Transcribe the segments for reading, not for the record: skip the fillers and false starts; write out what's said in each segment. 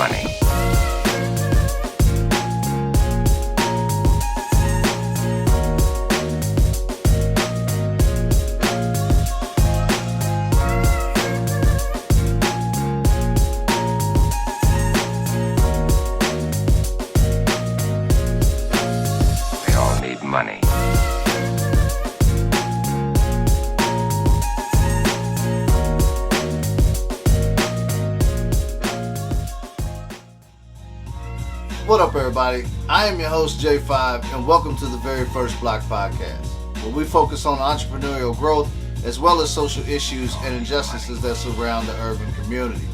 money. They all need money. What up, everybody? I am your host, J5, and welcome to the very first Block Podcast, where we focus on entrepreneurial growth as well as social issues and injustices that surround the urban community,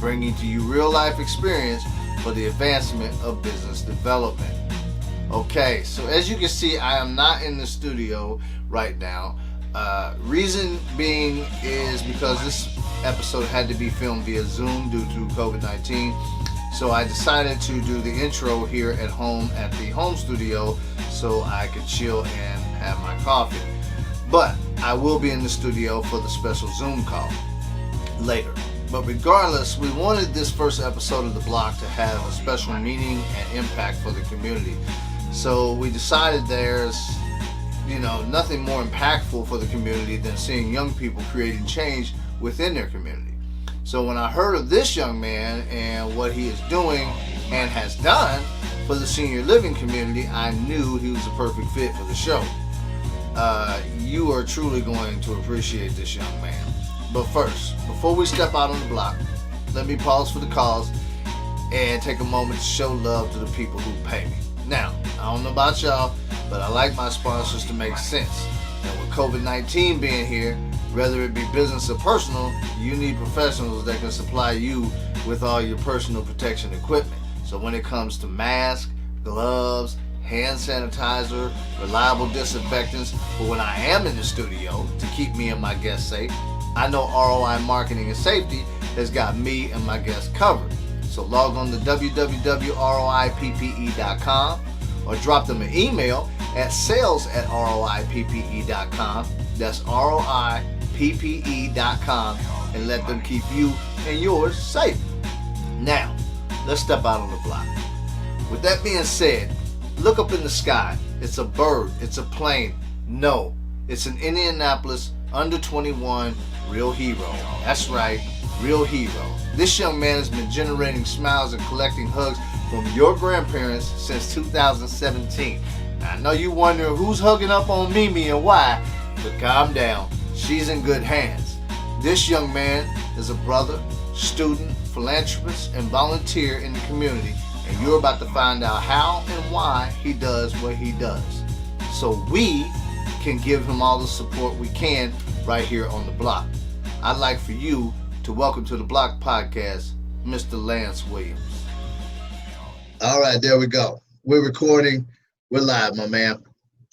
bringing to you real-life experience for the advancement of business development. Okay, so as you can see, I am not in the studio right now. Reason being is because this episode had to be filmed via Zoom due to COVID-19. So I decided to do the intro here at home at the home studio so I could chill and have my coffee. But I will be in the studio for the special Zoom call later. But regardless, we wanted this first episode of The Block to have a special meaning and impact for the community. So we decided there's, nothing more impactful for the community than seeing young people creating change within their community. So when I heard of this young man and what he is doing and has done for the senior living community, I knew he was a perfect fit for the show. You are truly going to appreciate this young man. But first, before we step out on the block, let me pause for the cause and take a moment to show love to the people who pay me. Now, I don't know about y'all, but I like my sponsors to make sense. And with COVID-19 being here, whether it be business or personal, you need professionals that can supply you with all your personal protection equipment. So when it comes to masks, gloves, hand sanitizer, reliable disinfectants, but when I am in the studio to keep me and my guests safe, I know ROI Marketing and Safety has got me and my guests covered. So log on to www.roippe.com or drop them an email at sales@roippe.com. That's roippe.com, and let them keep you and yours safe. Now, let's step out on the block. With that being said, look up in the sky. It's a bird. It's a plane. No, it's an Indianapolis under 21 real hero. That's right, real hero. This young man has been generating smiles and collecting hugs from your grandparents since 2017. Now, I know you wondering who's hugging up on Mimi and why, but calm down. She's in good hands. This young man is a brother, student, philanthropist, and volunteer in the community, and you're about to find out how and why he does what he does. So we can give him all the support we can right here on the block. I'd like for you to welcome to the Block Podcast, Mr. Lance Williams. All right, there we go. We're recording. We're live, my man.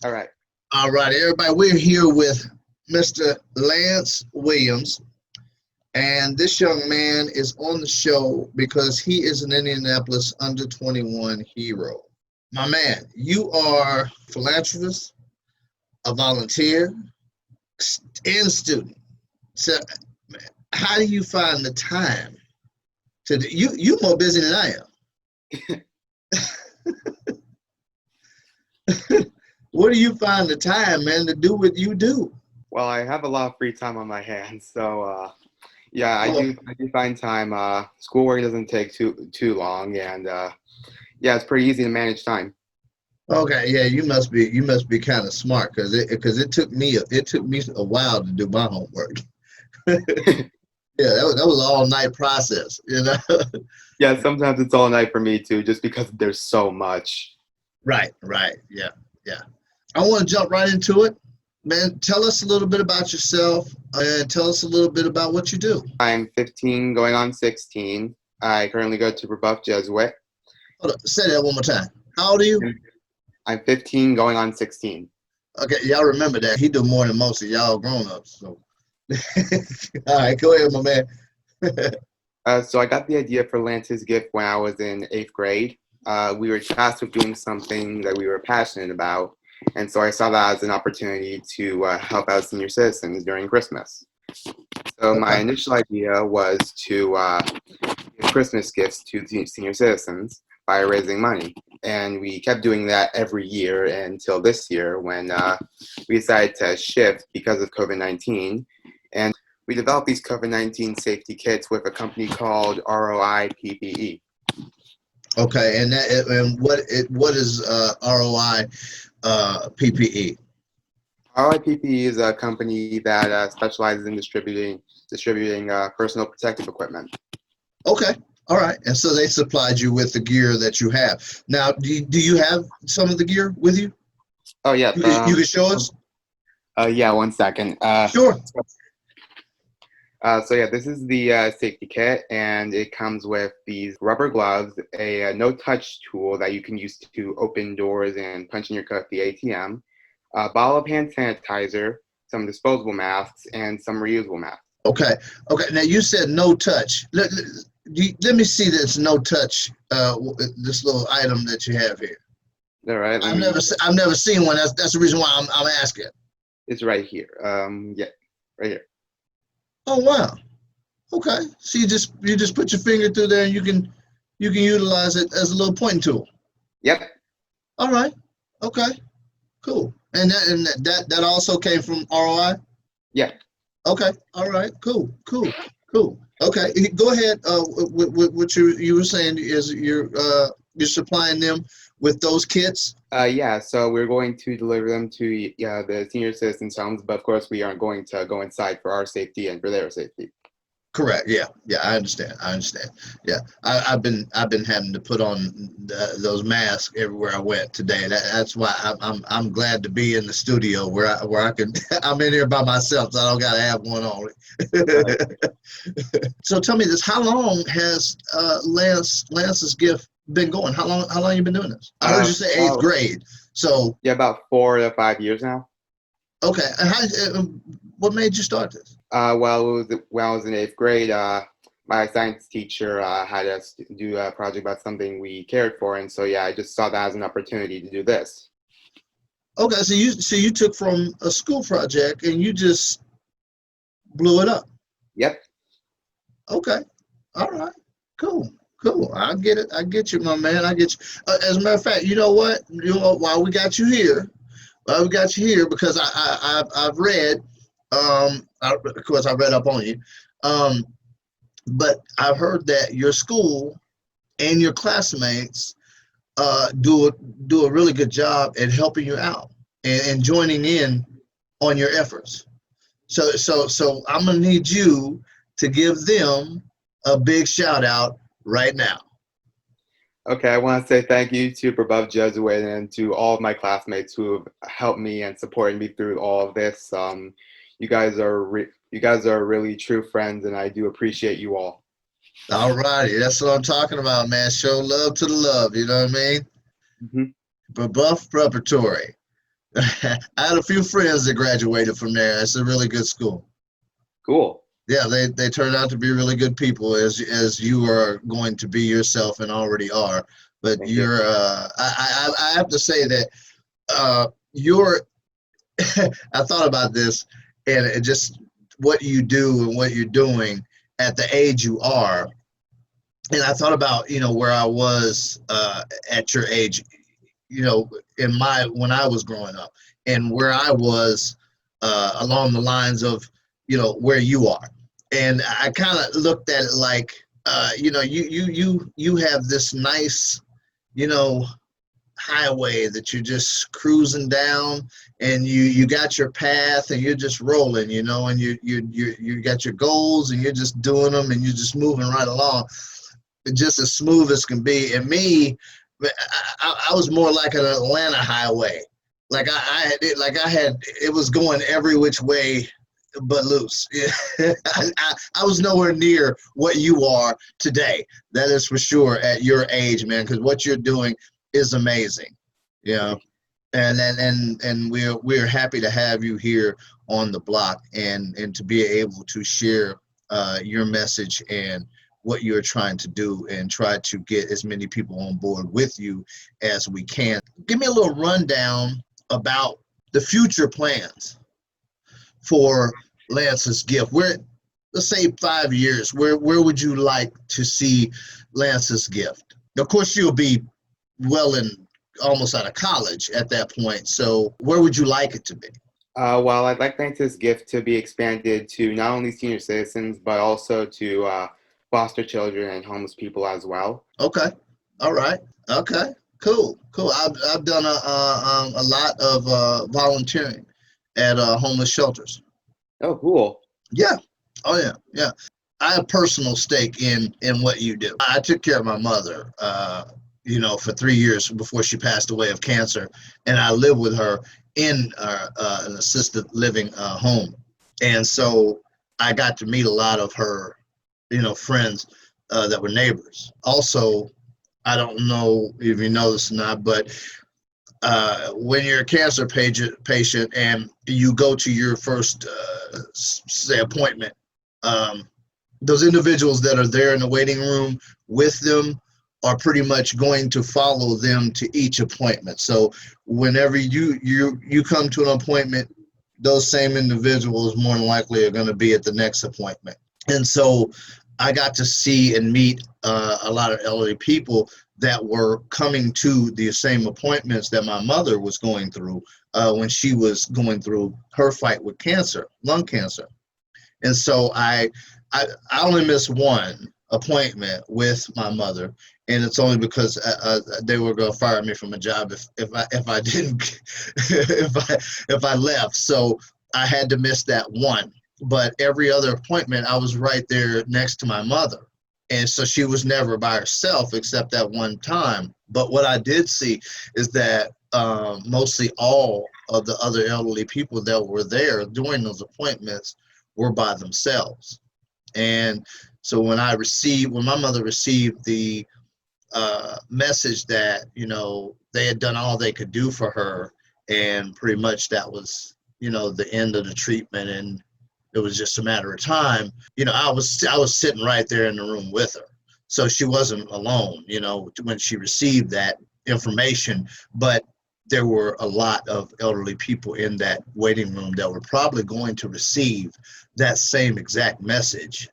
All right. All right, everybody. We're here with Mr. Lance Williams, and this young man is on the show because he is an Indianapolis under 21 hero. My man, you are a philanthropist, a volunteer, and student. So how do you find the time to do? You more busy than I am. Where do you find the time, man, to do what you do? Well, I have a lot of free time on my hands, so I do find time. Schoolwork doesn't take too long, and it's pretty easy to manage time. Okay, yeah, you must be kind of smart because it took me a while to do my homework. Yeah, that was an all night process, Yeah, sometimes it's all night for me too, just because there's so much. Right, yeah. I want to jump right into it. Man, tell us a little bit about yourself and tell us a little bit about what you do. I'm 15, going on 16. I currently go to Rebuff Jesuit. Hold on, say that one more time. How old are you? I'm 15, going on 16. Okay, y'all remember that. He do more than most of y'all grown-ups. So. All right, go ahead, my man. So I got the idea for Lance's gift when I was in 8th grade. We were tasked with doing something that we were passionate about. And so I saw that as an opportunity to help out senior citizens during Christmas. So my initial idea was to give Christmas gifts to senior citizens by raising money. And we kept doing that every year until this year when we decided to shift because of COVID-19. And we developed these COVID-19 safety kits with a company called ROI PPE. Okay, and what is ROI PPE? ROI PPE is a company that specializes in distributing personal protective equipment. Okay, all right, and so they supplied you with the gear that you have. Now, do you have some of the gear with you? Oh yeah, You can show us. yeah. 1 second. Sure. So yeah, this is the safety kit, and it comes with these rubber gloves, a no-touch tool that you can use to open doors and punch in your code at the ATM, a bottle of hand sanitizer, some disposable masks, and some reusable masks. Okay. Now you said no touch. Let me see this no touch. This little item that you have here. All right. I've never seen one. That's the reason why I'm asking. It's right here. Yeah, right here. Oh wow. Okay. So you just put your finger through there and you can utilize it as a little pointing tool. Yep. All right. Okay. Cool. And that also came from ROI? Yeah. Okay. All right. Cool. Okay. Go ahead. What you were saying is you're supplying them with those kits? Yeah. So we're going to deliver them to the senior citizens' homes, but of course we aren't going to go inside for our safety and for their safety. Correct. Yeah. I understand. Yeah. I've been having to put on those masks everywhere I went today. That's why I'm glad to be in the studio where I can. I'm in here by myself, so I don't gotta have one on. So tell me this: how long has Lance's gift been going? How long you been doing this? I heard you say 8th grade. So yeah, about 4 to 5 years now. Okay. And what made you start this? Well, when I was in 8th grade, my science teacher had us do a project about something we cared for, and so yeah, I just saw that as an opportunity to do this. Okay, so you took from a school project and you just blew it up. Yep. Okay. All right. Cool. I get it. I get you, my man. I get you. As a matter of fact, you know what? While we got you here, because I've read. Of course, I read up on you. But I've heard that your school and your classmates do a really good job at helping you out and joining in on your efforts. So I'm gonna need you to give them a big shout out right now. Okay, I want to say thank you to Prabhav Jesuit and to all of my classmates who have helped me and supported me through all of this. You guys are really true friends, and I do appreciate you all. All righty, that's what I'm talking about, man. Show love to the love. You know what I mean? Mm-hmm. Buff Preparatory. I had a few friends that graduated from there. It's a really good school. Cool. Yeah, they turned out to be really good people, as you are going to be yourself and already are. But you're I have to say that you're I thought about this, and it just what you do and what you're doing at the age you are. And I thought about, where I was at your age, when I was growing up, and where I was along the lines of, where you are. And I kind of looked at it like, you have this nice, highway that you're just cruising down, and you got your path and you're just rolling, and you got your goals and you're just doing them and you're just moving right along, just as smooth as can be. And me, I was more like an Atlanta highway. Like it was going every which way but loose. I was nowhere near what you are today. That is for sure at your age, man, because what you're doing is amazing. And we're happy to have you here on the block and to be able to share your message and what you're trying to do and try to get as many people on board with you as we can. Give me a little rundown about the future plans for Lance's gift. let's say 5 years, where would you like to see Lance's gift? Of course, you'll be well in almost out of college at that point. So where would you like it to be? Well, I'd like Lance's gift to be expanded to not only senior citizens, but also to foster children and homeless people as well. Okay. All right. Okay. Cool. Cool. I've done a lot of volunteering at homeless shelters. Oh, cool. Yeah. Oh yeah. Yeah. I have personal stake in what you do. I took care of my mother, for 3 years before she passed away of cancer, and I lived with her in an assisted living home, and so I got to meet a lot of her, friends that were neighbors. Also, I don't know if you know this or not, but when you're a cancer patient and you go to your first, say, appointment, those individuals that are there in the waiting room with them are pretty much going to follow them to each appointment. So whenever you come to an appointment, those same individuals more than likely are going to be at the next appointment. And so I got to see and meet a lot of elderly people that were coming to the same appointments that my mother was going through when she was going through her fight with cancer, lung cancer. And so I only missed one appointment with my mother, and it's only because they were going to fire me from a job if I didn't if I left. So I had to miss that one. But every other appointment, I was right there next to my mother, and so she was never by herself except that one time. But what I did see is that mostly all of the other elderly people that were there during those appointments were by themselves. And so when my mother received the message that, they had done all they could do for her, and pretty much that was, the end of the treatment, and it was just a matter of time, I was sitting right there in the room with her. So she wasn't alone, when she received that information. But there were a lot of elderly people in that waiting room that were probably going to receive that same exact message,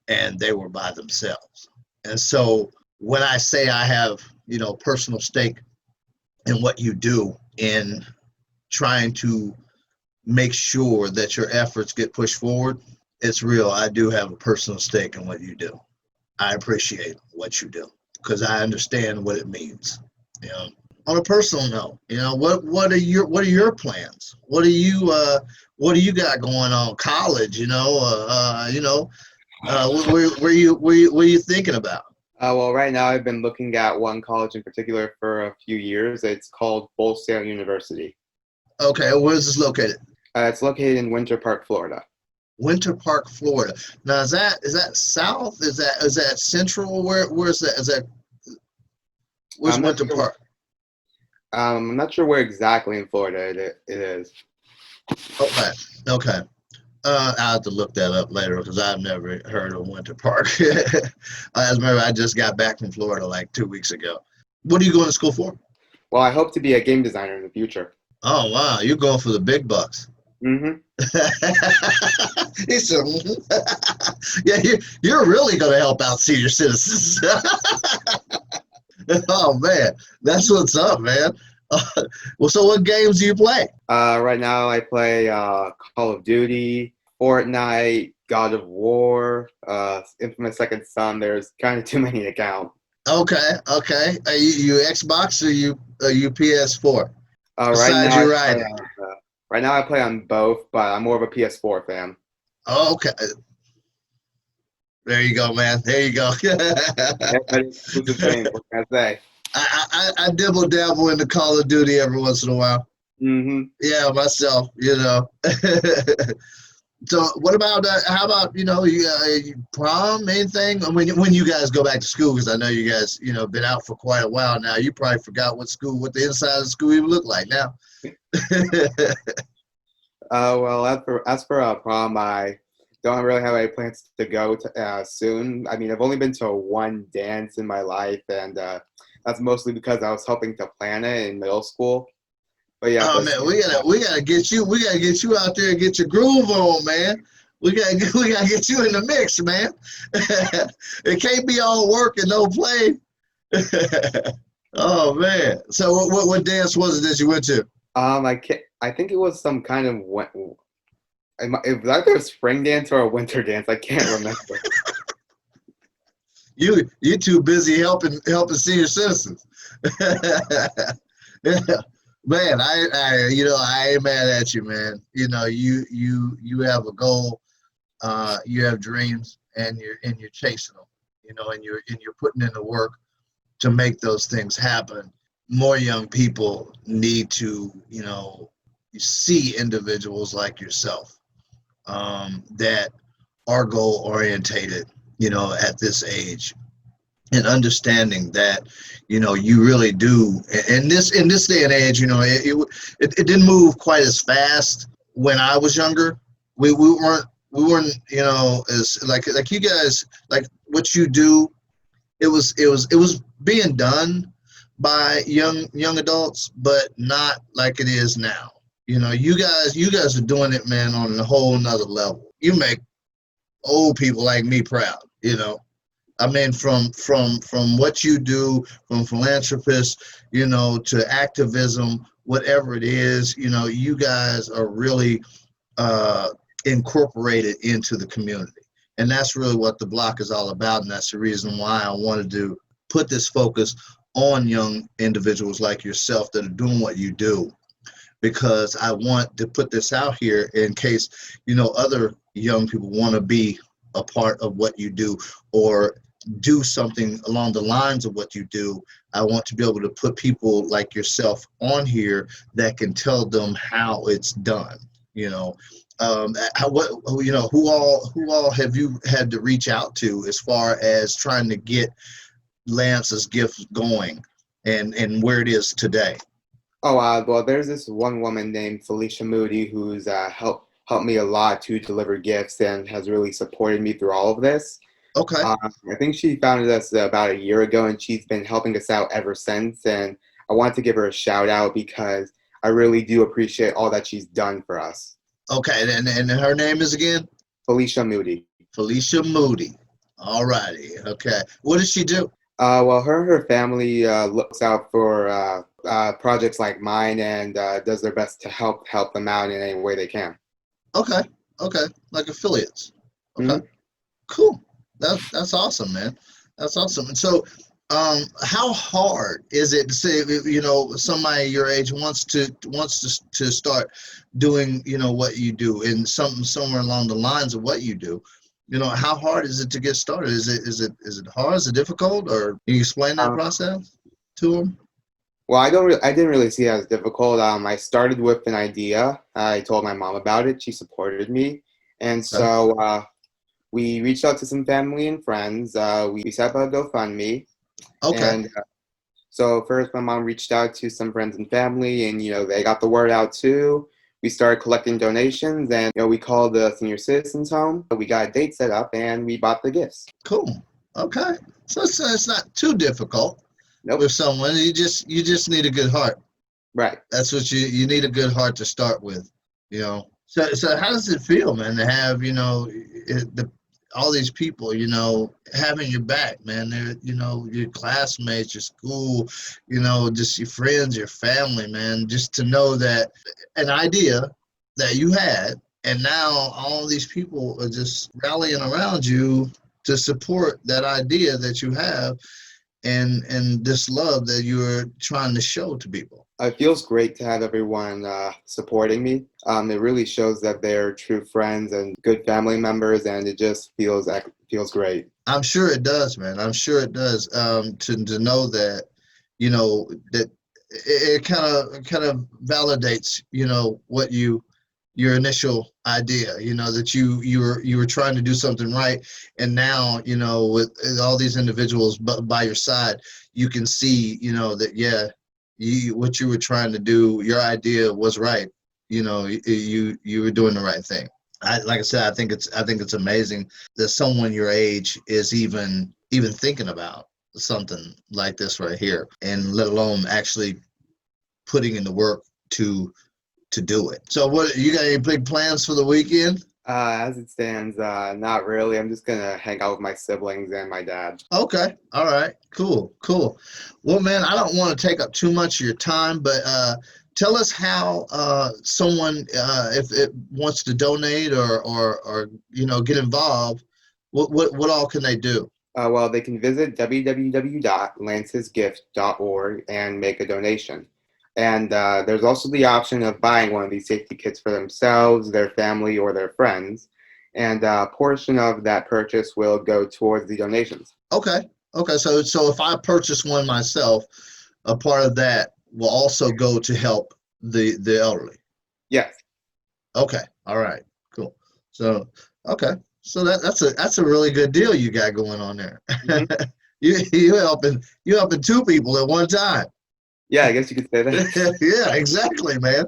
and they were by themselves. And so when I say I have, personal stake in what you do in trying to make sure that your efforts get pushed forward, it's real. I do have a personal stake in what you do. I appreciate what you do because I understand what it means. On a personal note, what are your plans? What do you got going on? College, what are you thinking about? Well, right now I've been looking at one college in particular for a few years. It's called Ball State University. Okay, where is this located? It's located in Winter Park, Florida. Winter Park, Florida. Now, is that south? Is that central? Where is that? Where's Winter Park? I'm not sure where exactly in Florida it is. Okay. I'll have to look that up later because I've never heard of Winter Park. I just got back from Florida like 2 weeks ago. What are you going to school for? Well, I hope to be a game designer in the future. Oh, wow. You're going for the big bucks. Mm-hmm. He said, yeah, you're really going to help out senior citizens. Oh, man. That's what's up, man. Well, so what games do you play? Right now I play Call of Duty, Fortnite, God of War, Infamous Second Son. There's kind of too many to count. Okay. Are you Xbox or you PS4? Right now I play on both, but I'm more of a PS4 fan. Oh, okay. There you go, man. There you go. What can I say? I dibble dabble into Call of Duty every once in a while. Mm-hmm. Yeah, myself, So what about, how about, prom, anything? When you guys go back to school, because I know you guys, been out for quite a while now. You probably forgot what the inside of the school even looked like now. Well, as for prom, I don't really have any plans to go to soon. I mean, I've only been to one dance in my life, and that's mostly because I was helping to plan it in middle school. But yeah. Oh man, we gotta get you out there and get your groove on, man. we gotta get you in the mix, man. It can't be all work and no play. Oh man. So what dance was it that you went to? I think it was some kind of it was either a spring dance or a winter dance. I can't remember. You too busy helping senior citizens. Yeah. Man, I ain't mad at you, man. You have a goal, you have dreams, and you're chasing them. And you're putting in the work to make those things happen. More young people need to, see individuals like yourself, that are goal orientated, at this age, and understanding that, you really do. In this day and age, it didn't move quite as fast when I was younger. We weren't, as like you guys, like what you do. It was being done by young adults, but not like it is now. You guys are doing it, man, on a whole nother level. You make old people like me proud. I mean, from what you do, from philanthropists, to activism, whatever it is, you guys are really uh, incorporated into the community. And that's really what the block is all about. And that's the reason why I wanted to put this focus on young individuals like yourself that are doing what you do, because I want to put this out here in case, other young people want to be a part of what you do, or do something along the lines of what you do. I want to be able to put people like yourself on here that can tell them how it's done. Who all have you had to reach out to as far as trying to get Lance's gift going, and where it is today? Oh, well, there's this one woman named Felicia Moody who's helped me a lot to deliver gifts and has really supported me through all of this. Okay. I think she founded us about a year ago, and she's been helping us out ever since. And I want to give her a shout out because I really do appreciate all that she's done for us. Okay, and her name is again? Felicia Moody. Felicia Moody. All righty. Okay. What does she do? Well, her and her family looks out for projects like mine and does their best to help them out in any way they can. Okay. Okay. Like affiliates. Okay. Mm-hmm. Cool. That's awesome, man. That's awesome. And so, how hard is it to say, somebody your age wants to start doing, what you do, and somewhere along the lines of what you do? How hard is it to get started? Is it hard? Is it difficult? Or can you explain that process to them? Well, I didn't really see it as difficult. I started with an idea. I told my mom about it. She supported me, and so we reached out to some family and friends. We set up a GoFundMe. Okay. And so first, my mom reached out to some friends and family, and they got the word out too. We started collecting donations, and we called the senior citizens home. We got a date set up, and we bought the gifts. Cool. Okay. So it's not too difficult. Nope. With someone. You just need a good heart. Right. That's what you need, a good heart to start with. So how does it feel, man, to have all these people having your back, man? They're your classmates, your school, just your friends, your family, man. Just to know that an idea that you had, and now all these people are just rallying around you to support that idea that you have, and this love that you're trying to show to people. It feels great to have everyone supporting me. It really shows that they're true friends and good family members, and it just feels great. I'm sure it does, man. I'm sure it does. To know that, that it kind of validates, what your initial idea, that you were trying to do something right, and now, with all these individuals by your side, you can see, that what you were trying to do, your idea was right. You were doing the right thing. Like I said, I think it's amazing that someone your age is even thinking about something like this right here, and let alone actually putting in the work to do it. So what, you got any big plans for the weekend? As it stands, not really. I'm just gonna hang out with my siblings and my dad. Okay. All right. Cool. Cool. Well, man, I don't want to take up too much of your time, but tell us how someone, if it wants to donate or get involved, what all can they do? Well, they can visit www.lancesgift.org and make a donation. And there's also the option of buying one of these safety kits for themselves, their family, or their friends. And a portion of that purchase will go towards the donations. Okay. Okay. So if I purchase one myself, a part of that will also go to help the elderly. Yes. Okay. All right. Cool. So okay. So that's a really good deal you got going on there. Hmm. You helping two people at one time. Yeah, I guess you could say that. Yeah, exactly, man.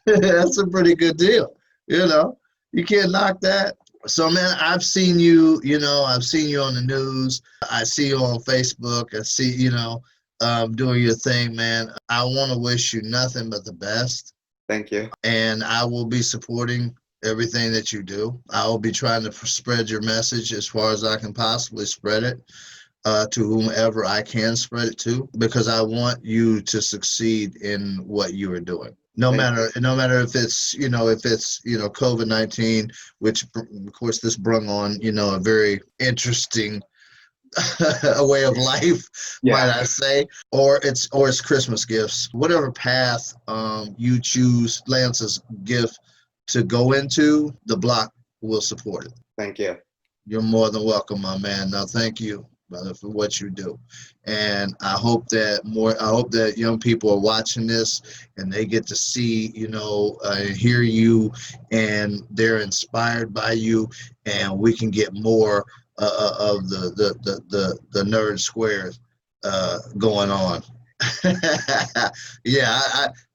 That's a pretty good deal. You know, you can't knock that. So, man, I've seen you on the news. I see you on Facebook. I see, doing your thing, man. I want to wish you nothing but the best. Thank you. And I will be supporting everything that you do. I will be trying to spread your message as far as I can possibly spread it to whomever I can spread it to, because I want you to succeed in what you are doing. Thank you. No matter if it's COVID-19, which of course this brung on a very interesting a way of life, might Yeah. I say, or it's Christmas gifts. Whatever path you choose Lance's gift to go into, the block will support it. Thank you. You're more than welcome, my man. Now, thank you, brother, for what you do. And I hope that young people are watching this and they get to see, hear you, and they're inspired by you, and we can get more of the nerd squares going on. Yeah,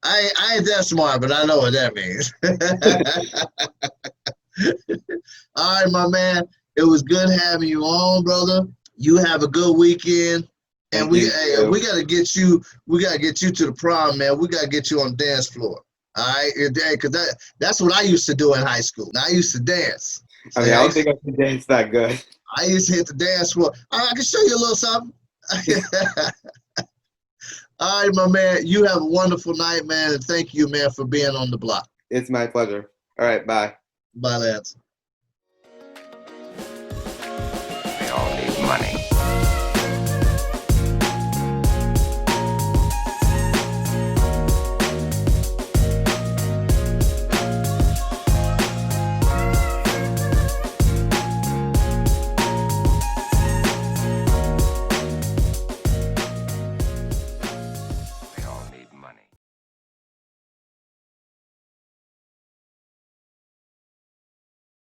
I ain't that smart, but I know what that means. All right, my man. It was good having you on, brother. You have a good weekend. And Thank you too. we gotta get you to the prom, man. We gotta get you on the dance floor. All right, because that's what I used to do in high school. I used to dance. I mean, I don't think I can dance that good. I used to hit the dance floor. I can show you a little something. All right, my man. You have a wonderful night, man, and thank you, man, for being on the block. It's my pleasure. All right, bye. Bye, Lance.